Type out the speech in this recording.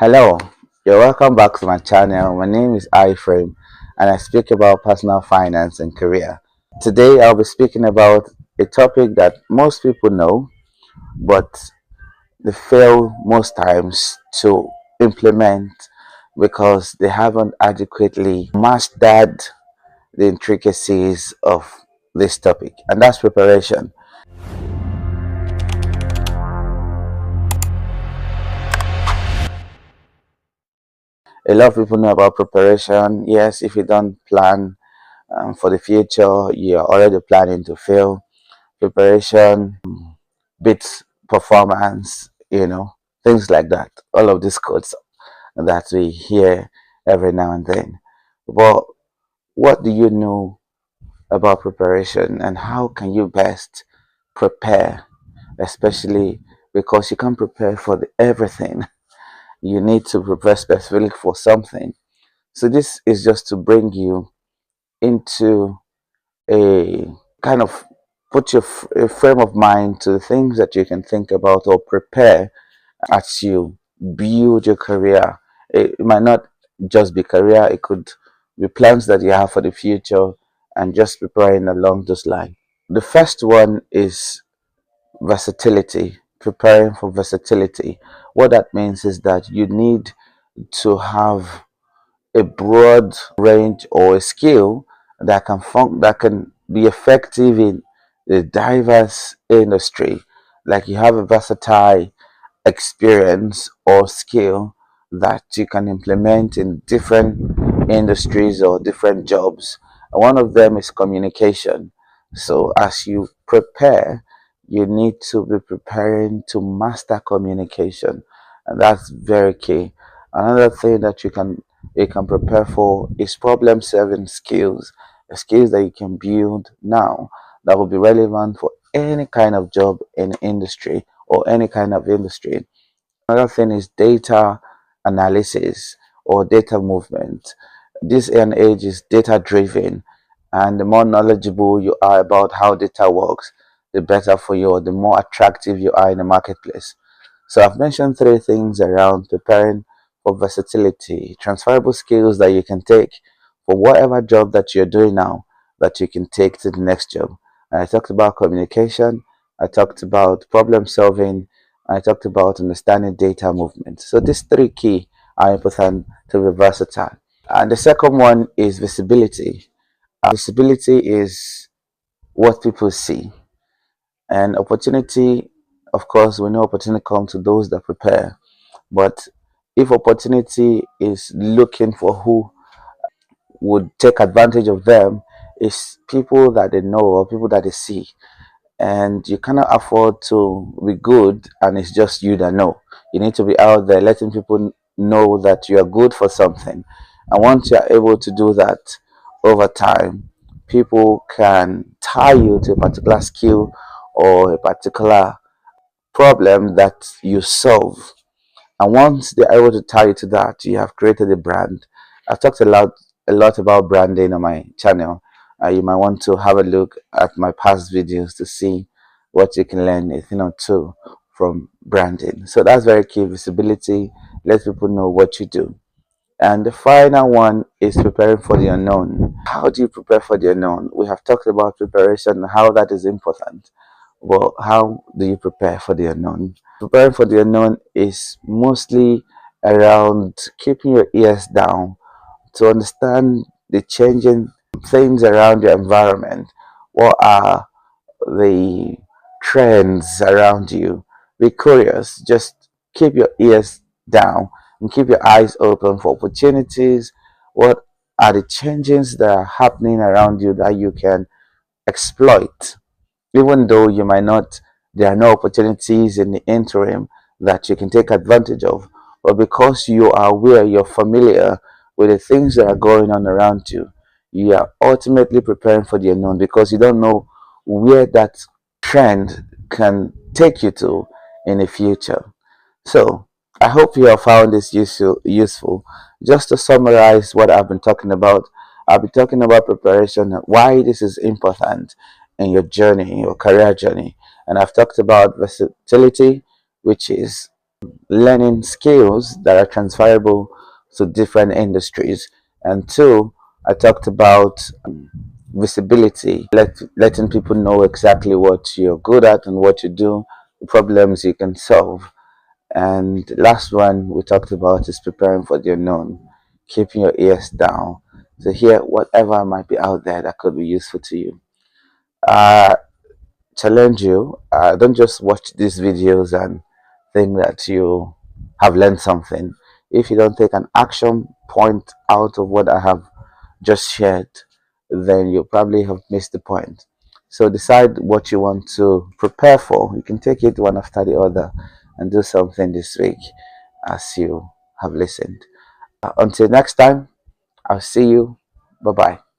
Hello, you're welcome back to my channel. My name is iEphraimbooks and I speak about personal finance and career. Today I'll be speaking about a topic that most people know, but they fail most times to implement because they haven't adequately mastered the intricacies of this topic, and that's preparation. A lot of people know about preparation. Yes, if you don't plan for the future, you're already planning to fail. Preparation beats performance, things like that. All of these quotes that we hear every now and then. But what do you know about preparation and how can you best prepare, especially because you can't prepare for everything. You need to prepare specifically for something. So this is just to bring you into a kind of put your a frame of mind to the things that you can think about or prepare as you build your career. It might not just be career, it could be plans that you have for the future and just preparing along those lines. The first one is versatility, preparing for versatility. What that means is that you need to have a broad range or a skill that can be effective in a diverse industry. Like you have a versatile experience or skill that you can implement in different industries or different jobs. One of them is communication. So as you prepare, you need to be preparing to master communication, and that's very key. Another thing that you can prepare for is problem solving skills, skills that you can build now that will be relevant for any kind of job in industry or any kind of industry. Another thing is data analysis or data movement. This and age is data driven, and the more knowledgeable you are about how data works, the better for you, or the more attractive you are in the marketplace. So I've mentioned three things around preparing for versatility, transferable skills that you can take for whatever job that you're doing now that you can take to the next job. And I talked about communication, I talked about problem solving, I talked about understanding data movement. So these three key are important to be versatile. And the second one is visibility. Visibility is what people see. And opportunity, of course, we know opportunity comes to those that prepare. But if opportunity is looking for who would take advantage of them, it's people that they know or people that they see. And you cannot afford to be good and it's just you that know. You need to be out there letting people know that you are good for something. And once you are able to do that over time, people can tie you to a particular skill or a particular problem that you solve. And once they're able to tie you to that, you have created a brand. I've talked a lot about branding on my channel. You might want to have a look at my past videos to see what you can learn a thing or two from branding. So that's very key. Visibility, let people know what you do. And the final one is preparing for the unknown. How do you prepare for the unknown? We have talked about preparation, how that is important. Well, how do you prepare for the unknown? Preparing for the unknown is mostly around keeping your ears down to understand the changing things around your environment. What are the trends around you? Be curious. Just keep your ears down and keep your eyes open for opportunities. What are the changes that are happening around you that you can exploit? Even though you might not, there are no opportunities in the interim that you can take advantage of, but because you are aware, you're familiar with the things that are going on around you, you are ultimately preparing for the unknown because you don't know where that trend can take you to in the future. So I hope you have found this useful. Just to summarize what I've been talking about, I'll be talking about preparation, why this is important in your journey, in your career journey. And I've talked about versatility, which is learning skills that are transferable to different industries. And two, I talked about visibility, letting people know exactly what you're good at and what you do, the problems you can solve. And the last one we talked about is preparing for the unknown, keeping your ears down to hear whatever might be out there that could be useful to you. Uh, Challenge you, don't just watch these videos and think that you have learned something. If you don't take an action point out of what I have just shared, then you probably have missed the point. So decide what you want to prepare for. You can take it one after the other and do something this week as you have listened. Until next time, I'll see you. Bye bye.